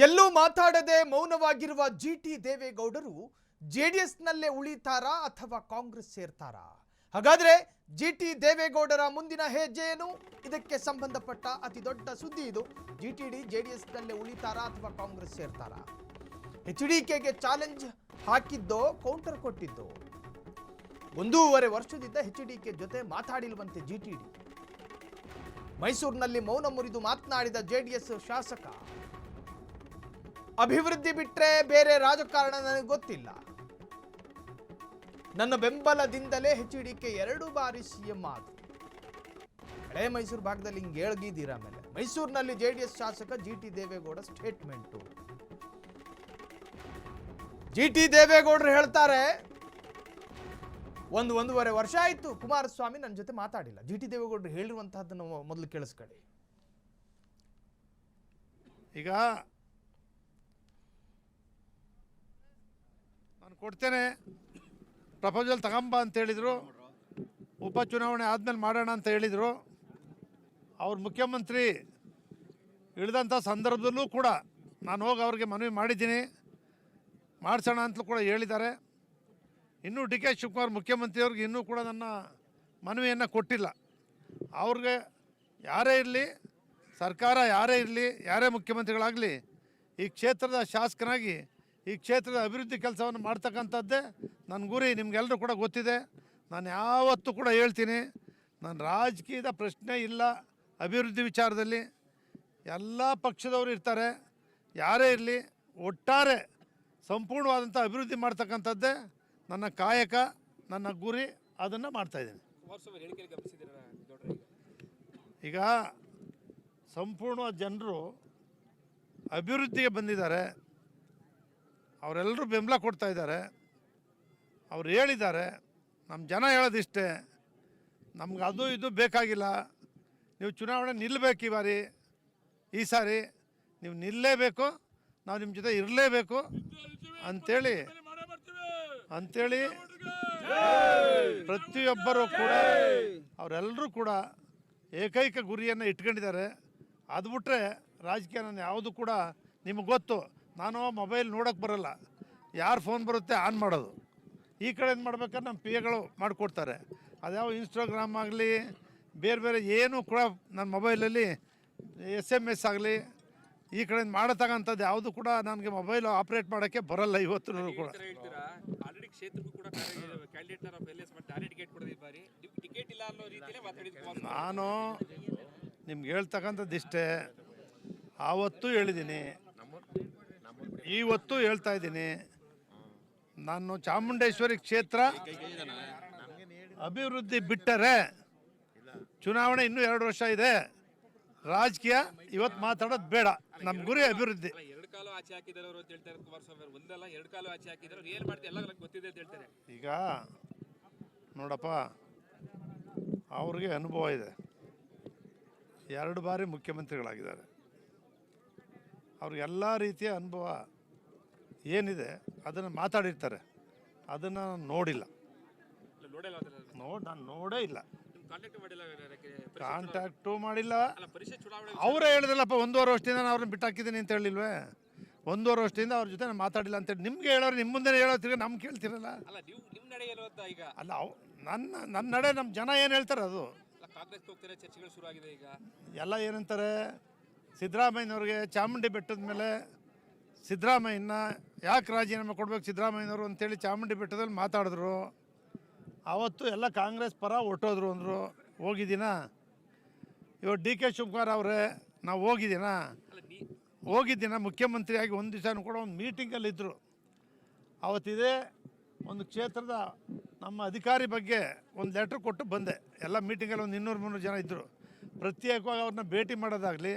ಎಲ್ಲೂ ಮಾತಾಡದೆ ಮೌನವಾಗಿರುವ ಜಿಟಿ ದೇವೇಗೌಡರು ಜೆಡಿಎಸ್ನಲ್ಲೇ ಉಳಿತಾರಾ ಅಥವಾ ಕಾಂಗ್ರೆಸ್ ಸೇರ್ತಾರಾ? ಹಾಗಾದ್ರೆ ಜಿಟಿ ದೇವೇಗೌಡರ ಮುಂದಿನ ಹೆಜ್ಜೆ ಏನು? ಇದಕ್ಕೆ ಸಂಬಂಧಪಟ್ಟ ಅತಿ ದೊಡ್ಡ ಸುದ್ದಿ ಇದು. ಜಿಟಿಡಿ ಜೆಡಿಎಸ್ನಲ್ಲೇ ಉಳಿತಾರಾ ಅಥವಾ ಕಾಂಗ್ರೆಸ್ ಸೇರ್ತಾರಾ? ಎಚ್ಡಿಕೆಗೆ ಚಾಲೆಂಜ್ ಹಾಕಿದ್ದೋ ಕೌಂಟರ್ ಕೊಟ್ಟಿದ್ದೋ? 1.5 ವರ್ಷದಿಂದ ಎಚ್ಡಿಕೆ ಜೊತೆ ಮಾತಾಡಿಲ್ವಂತೆ ಜಿಟಿಡಿ. ಮೈಸೂರಿನಲ್ಲಿ ಮೌನ ಮುರಿದು ಮಾತನಾಡಿದ ಜೆಡಿಎಸ್ ಶಾಸಕ, ಅಭಿವೃದ್ಧಿ ಬಿಟ್ರೆ ಬೇರೆ ರಾಜಕಾರಣ ನನಗೆ ಗೊತ್ತಿಲ್ಲ. ನನ್ನ ಬೆಂಬಲದಿಂದಲೇ ಎಚ್ಡಿಕೆ 2 ಬಾರಿ ಸಿಎಂ ಆದ್ರು. ಹಳೆ ಮೈಸೂರು ಭಾಗದಲ್ಲಿ ಹಿಂಗೆ ಹೇಳ್ಗಿದ್ದೀರಾ. ಆಮೇಲೆ ಮೈಸೂರಿನಲ್ಲಿ ಜೆಡಿಎಸ್ ಶಾಸಕ ಜಿಟಿ ದೇವೇಗೌಡ ಸ್ಟೇಟ್ಮೆಂಟು. ಜಿಟಿ ದೇವೇಗೌಡರು ಹೇಳ್ತಾರೆ, 1.5 ವರ್ಷ ಆಯ್ತು ಕುಮಾರಸ್ವಾಮಿ ನನ್ನ ಜೊತೆ ಮಾತಾಡಿಲ್ಲ. ಜಿಟಿ ದೇವೇಗೌಡರು ಹೇಳಿರುವಂತಹದ್ದನ್ನು ಮೊದಲು ಕೇಳಿಸ್ಕೊಳ್ಳಿ. ಈಗ ನಾನು ಕೊಡ್ತೇನೆ, ಪ್ರಪೋಸಲ್ ತಗೊಂಬ ಅಂತ ಹೇಳಿದರು. ಉಪಚುನಾವಣೆ ಆದಮೇಲೆ ಮಾಡೋಣ ಅಂತ ಹೇಳಿದರು. ಅವ್ರ ಮುಖ್ಯಮಂತ್ರಿ ಇಳಿದಂಥ ಸಂದರ್ಭದಲ್ಲೂ ಕೂಡ ನಾನು ಹೋಗಿ ಅವ್ರಿಗೆ ಮನವಿ ಮಾಡಿದ್ದೀನಿ, ಮಾಡಿಸೋಣ ಅಂತಲೂ ಕೂಡ ಹೇಳಿದ್ದಾರೆ. ಇನ್ನೂ ಡಿ ಕೆ ಶಿವಕುಮಾರ್ ಮುಖ್ಯಮಂತ್ರಿಯವ್ರಿಗೆ ಇನ್ನೂ ಕೂಡ ನನ್ನ ಮನವಿಯನ್ನು ಕೊಟ್ಟಿಲ್ಲ. ಅವ್ರಿಗೆ ಯಾರೇ ಇರಲಿ, ಸರ್ಕಾರ ಯಾರೇ ಇರಲಿ, ಯಾರೇ ಮುಖ್ಯಮಂತ್ರಿಗಳಾಗಲಿ, ಈ ಕ್ಷೇತ್ರದ ಶಾಸಕನಾಗಿ ಈ ಕ್ಷೇತ್ರದ ಅಭಿವೃದ್ಧಿ ಕೆಲಸವನ್ನು ಮಾಡ್ತಕ್ಕಂಥದ್ದೇ ನನ್ನ ಗುರಿ. ನಿಮಗೆಲ್ಲರೂ ಕೂಡ ಗೊತ್ತಿದೆ. ನಾನು ಯಾವತ್ತೂ ಕೂಡ ಹೇಳ್ತೀನಿ, ನಾನು ರಾಜಕೀಯದ ಪ್ರಶ್ನೆ ಇಲ್ಲ. ಅಭಿವೃದ್ಧಿ ವಿಚಾರದಲ್ಲಿ ಎಲ್ಲ ಪಕ್ಷದವರು ಇರ್ತಾರೆ, ಯಾರೇ ಇರಲಿ, ಒಟ್ಟಾರೆ ಸಂಪೂರ್ಣವಾದಂಥ ಅಭಿವೃದ್ಧಿ ಮಾಡ್ತಕ್ಕಂಥದ್ದೇ ನನ್ನ ಕಾಯಕ, ನನ್ನ ಗುರಿ. ಅದನ್ನು ಮಾಡ್ತಾಯಿದ್ದೀನಿ. ಈಗ ಸಂಪೂರ್ಣವಾದ ಜನರು ಅಭಿವೃದ್ಧಿಗೆ ಬಂದಿದ್ದಾರೆ. ಅವರೆಲ್ಲರೂ ಬೆಂಬಲ ಕೊಡ್ತಾ ಇದ್ದಾರೆ. ಅವ್ರು ಹೇಳಿದ್ದಾರೆ, ನಮ್ಮ ಜನ ಹೇಳೋದಿಷ್ಟೇ, ನಮ್ಗೆ ಅದು ಇದು ಬೇಕಾಗಿಲ್ಲ, ನೀವು ಚುನಾವಣೆ ನಿಲ್ಲಬೇಕು ಈ ಸಾರಿ ನೀವು ನಿಲ್ಲಲೇಬೇಕು, ನಾವು ನಿಮ್ಮ ಜೊತೆ ಇರಲೇಬೇಕು ಅಂಥೇಳಿ ಪ್ರತಿಯೊಬ್ಬರೂ ಕೂಡ ಅವರೆಲ್ಲರೂ ಕೂಡ ಏಕೈಕ ಗುರಿಯನ್ನು ಇಟ್ಕೊಂಡಿದ್ದಾರೆ. ಅದು ಬಿಟ್ಟರೆ ರಾಜಕೀಯ ನಾನು ಯಾವುದು ಕೂಡ ನಿಮಗೆ ಗೊತ್ತು. ನಾನು ಮೊಬೈಲ್ ನೋಡೋಕ್ಕೆ ಬರೋಲ್ಲ, ಯಾರು ಫೋನ್ ಬರುತ್ತೆ ಆನ್ ಮಾಡೋದು. ಈ ಕಡೆಯಿಂದ ಮಾಡ್ಬೇಕಾದ್ರೆ ನಮ್ಮ ಪಿ ಎಗಳು ಮಾಡಿಕೊಡ್ತಾರೆ. ಅದ್ಯಾವ ಇನ್ಸ್ಟಾಗ್ರಾಮ್ ಆಗಲಿ, ಬೇರೆ ಬೇರೆ ಏನೂ ಕೂಡ ನನ್ನ ಮೊಬೈಲಲ್ಲಿ SMS ಆಗಲಿ, ಈ ಕಡೆಯಿಂದ ಮಾಡತಕ್ಕಂಥದ್ದು ಯಾವುದು ಕೂಡ ನನಗೆ ಮೊಬೈಲ್ ಆಪ್ರೇಟ್ ಮಾಡೋಕ್ಕೆ ಬರೋಲ್ಲ ಇವತ್ತು ಕೂಡ. ನಾನು ನಿಮ್ಗೆ ಹೇಳ್ತಕ್ಕಂಥದ್ದು ಇಷ್ಟೇ. ಆವತ್ತೂ ಹೇಳಿದ್ದೀನಿ, ಇವತ್ತು ಹೇಳ್ತಾ ಇದ್ದೀನಿ, ನಾನು ಚಾಮುಂಡೇಶ್ವರಿ ಕ್ಷೇತ್ರ ಅಭಿವೃದ್ಧಿ ಬಿಟ್ಟರೆ ಚುನಾವಣೆ ಇನ್ನೂ 2 ವರ್ಷ ಇದೆ. ರಾಜಕೀಯ ಇವತ್ತು ಮಾತಾಡೋದು ಬೇಡ. ನಮ್ಮ ಗುರಿ ಅಭಿವೃದ್ಧಿ. ಈಗ ನೋಡಪ್ಪ, ಅವ್ರಿಗೆ ಅನುಭವ ಇದೆ, 2 ಬಾರಿ ಮುಖ್ಯಮಂತ್ರಿಗಳಾಗಿದ್ದಾರೆ. ಅವ್ರಿಗೆಲ್ಲ ರೀತಿಯ ಅನುಭವ ಏನಿದೆ ಅದನ್ನು ಮಾತಾಡಿರ್ತಾರೆ. ಅದನ್ನು ನಾನು ನೋಡಿಲ್ಲ, ನಾನು ನೋಡೇ ಇಲ್ಲ, ಕಾಂಟ್ಯಾಕ್ಟು ಮಾಡಿಲ್ಲ. ಅವರೇ ಹೇಳಿದ್ರಲ್ಲಪ್ಪ, 1.5 ವರ್ಷದಿಂದ ನಾನು ಅವ್ರನ್ನ ಬಿಟ್ಟಾಕಿದ್ದೀನಿ ಅಂತ ಹೇಳಿಲ್ವೇ? 1.5 ವರ್ಷದಿಂದ ಅವ್ರ ಜೊತೆ ನಾನು ಮಾತಾಡಿಲ್ಲ ಅಂತೇಳಿ ನಿಮ್ಗೆ ಹೇಳೋರು, ನಿಮ್ಮ ಮುಂದೆ ಹೇಳೋತ್ತಿಗೆ ನಮ್ಗೆ ಕೇಳ್ತಿರಲ್ಲ. ಅಲ್ಲ, ನನ್ನ ನಡೆ ನಮ್ಮ ಜನ ಏನು ಹೇಳ್ತಾರೆ ಅದು ಎಲ್ಲ ಏನಂತಾರೆ. ಸಿದ್ದರಾಮಯ್ಯನವ್ರಿಗೆ ಚಾಮುಂಡಿ ಬೆಟ್ಟದ ಮೇಲೆ ಸಿದ್ದರಾಮಯ್ಯನ ಯಾಕೆ ರಾಜೀನಾಮೆ ಕೊಡ್ಬೇಕು ಸಿದ್ದರಾಮಯ್ಯನವರು ಅಂತೇಳಿ ಚಾಮುಂಡಿ ಬೆಟ್ಟದಲ್ಲಿ ಮಾತಾಡಿದ್ರು. ಆವತ್ತು ಎಲ್ಲ ಕಾಂಗ್ರೆಸ್ ಪರ ಹೊಟ್ಟೋದ್ರು ಅಂದರು. ಹೋಗಿದ್ದೀನಾ? ಇವತ್ತು ಡಿ ಕೆ ಶಿವಕುಮಾರ್ ಅವರೇ, ನಾವು ಹೋಗಿದ್ದೀನ ಮುಖ್ಯಮಂತ್ರಿಯಾಗಿ 1 ದಿವಸ ಕೂಡ ಒಂದು ಮೀಟಿಂಗಲ್ಲಿದ್ದರು. ಅವತ್ತಿದೆ ಒಂದು ಕ್ಷೇತ್ರದ ನಮ್ಮ ಅಧಿಕಾರಿ ಬಗ್ಗೆ ಒಂದು ಲೆಟ್ರ್ ಕೊಟ್ಟು ಬಂದೆ. ಎಲ್ಲ ಮೀಟಿಂಗಲ್ಲಿ ಒಂದು 200-300 ಜನ ಇದ್ದರು. ಪ್ರತ್ಯೇಕವಾಗಿ ಅವ್ರನ್ನ ಭೇಟಿ ಮಾಡೋದಾಗಲಿ,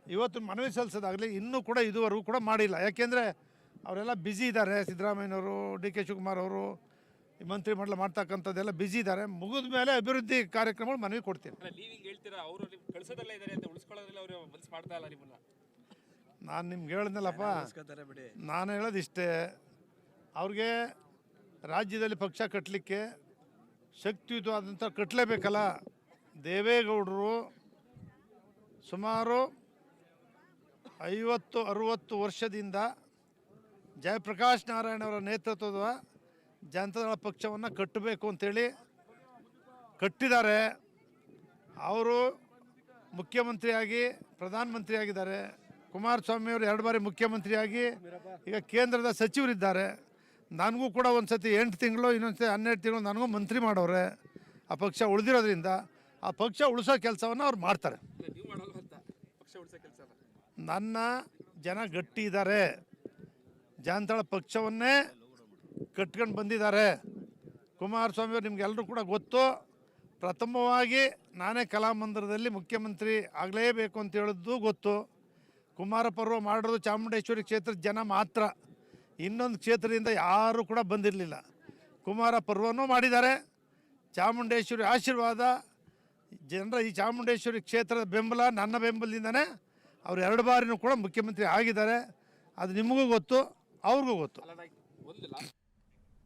ಇವತ್ತು ಮನವಿ ಸಲ್ಲಿಸೋದಾಗಲಿ ಇನ್ನೂ ಕೂಡ ಇದುವರೆಗೂ ಕೂಡ ಮಾಡಿಲ್ಲ. ಯಾಕೆಂದರೆ ಅವರೆಲ್ಲ ಬ್ಯುಸಿ ಇದ್ದಾರೆ. ಸಿದ್ದರಾಮಯ್ಯನವರು, ಡಿ ಕೆ ಶಿವಕುಮಾರ್ ಅವರು ಮಂತ್ರಿಮಂಡಲ ಮಾಡ್ತಕ್ಕಂಥದ್ದೆಲ್ಲ ಬ್ಯುಸಿ ಇದ್ದಾರೆ. ಮುಗಿದ ಮೇಲೆ ಅಭಿವೃದ್ಧಿ ಕಾರ್ಯಕ್ರಮಗಳು ಮನವಿ ಕೊಡ್ತೀನಿ. ನಾನು ನಿಮ್ಗೆ ಹೇಳಿದ್ನಲ್ಲಪ್ಪ, ನಾನು ಹೇಳೋದಿಷ್ಟೇ, ಅವ್ರಿಗೆ ರಾಜ್ಯದಲ್ಲಿ ಪಕ್ಷ ಕಟ್ಟಲಿಕ್ಕೆ ಶಕ್ತಿಯುತವಾದಂಥ ಕಟ್ಟಲೇಬೇಕಲ್ಲ. ದೇವೇಗೌಡರು ಸುಮಾರು 50-60 ವರ್ಷದಿಂದ ಜಯಪ್ರಕಾಶ್ ನಾರಾಯಣ ಅವರ ನೇತೃತ್ವದ ಜನತಾದಳ ಪಕ್ಷವನ್ನು ಕಟ್ಟಬೇಕು ಅಂತೇಳಿ ಕಟ್ಟಿದ್ದಾರೆ. ಅವರು ಮುಖ್ಯಮಂತ್ರಿಯಾಗಿ ಪ್ರಧಾನಮಂತ್ರಿಯಾಗಿದ್ದಾರೆ. ಕುಮಾರಸ್ವಾಮಿಯವರು 2 ಬಾರಿ ಮುಖ್ಯಮಂತ್ರಿಯಾಗಿ ಈಗ ಕೇಂದ್ರದ ಸಚಿವರಿದ್ದಾರೆ. ನನಗೂ ಕೂಡ ಒಂದು ಸತಿ 8 ತಿಂಗಳು, ಇನ್ನೊಂದು ಸತಿ 12 ತಿಂಗಳು ನನಗೂ ಮಂತ್ರಿ ಮಾಡೋರೆ. ಆ ಪಕ್ಷ ಉಳಿದಿರೋದ್ರಿಂದ ಆ ಪಕ್ಷ ಉಳಿಸೋ ಕೆಲಸವನ್ನು ಅವ್ರು ಮಾಡ್ತಾರೆ. ನನ್ನ ಜನ ಗಟ್ಟಿ ಇದ್ದಾರೆ, ಜನತಾಳ ಪಕ್ಷವನ್ನೇ ಕಟ್ಕೊಂಡು ಬಂದಿದ್ದಾರೆ. ಕುಮಾರಸ್ವಾಮಿಯವರು ನಿಮಗೆಲ್ಲರೂ ಕೂಡ ಗೊತ್ತು. ಪ್ರಥಮವಾಗಿ ನಾನೇ ಕಲಾಮಂದಿರದಲ್ಲಿ ಮುಖ್ಯಮಂತ್ರಿ ಆಗಲೇಬೇಕು ಅಂತ ಹೇಳಿದ್ದು ಗೊತ್ತು. ಕುಮಾರ ಪರ್ವ ಮಾಡೋದು ಚಾಮುಂಡೇಶ್ವರಿ ಕ್ಷೇತ್ರದ ಜನ ಮಾತ್ರ, ಇನ್ನೊಂದು ಕ್ಷೇತ್ರದಿಂದ ಯಾರೂ ಕೂಡ ಬಂದಿರಲಿಲ್ಲ. ಕುಮಾರ ಪರ್ವನೂ ಮಾಡಿದ್ದಾರೆ. ಚಾಮುಂಡೇಶ್ವರಿ ಆಶೀರ್ವಾದ, ಜನರ ಈ ಚಾಮುಂಡೇಶ್ವರಿ ಕ್ಷೇತ್ರದ ಬೆಂಬಲ ನನ್ನ ಬೆಂಬಲದಿಂದನೇ ಅವರು 2 ಬಾರಿನೂ ಕೂಡ ಮುಖ್ಯಮಂತ್ರಿ ಆಗಿದ್ದಾರೆ. ಅದು ನಿಮಗೂ ಗೊತ್ತು, ಅವ್ರಿಗೂ ಗೊತ್ತು.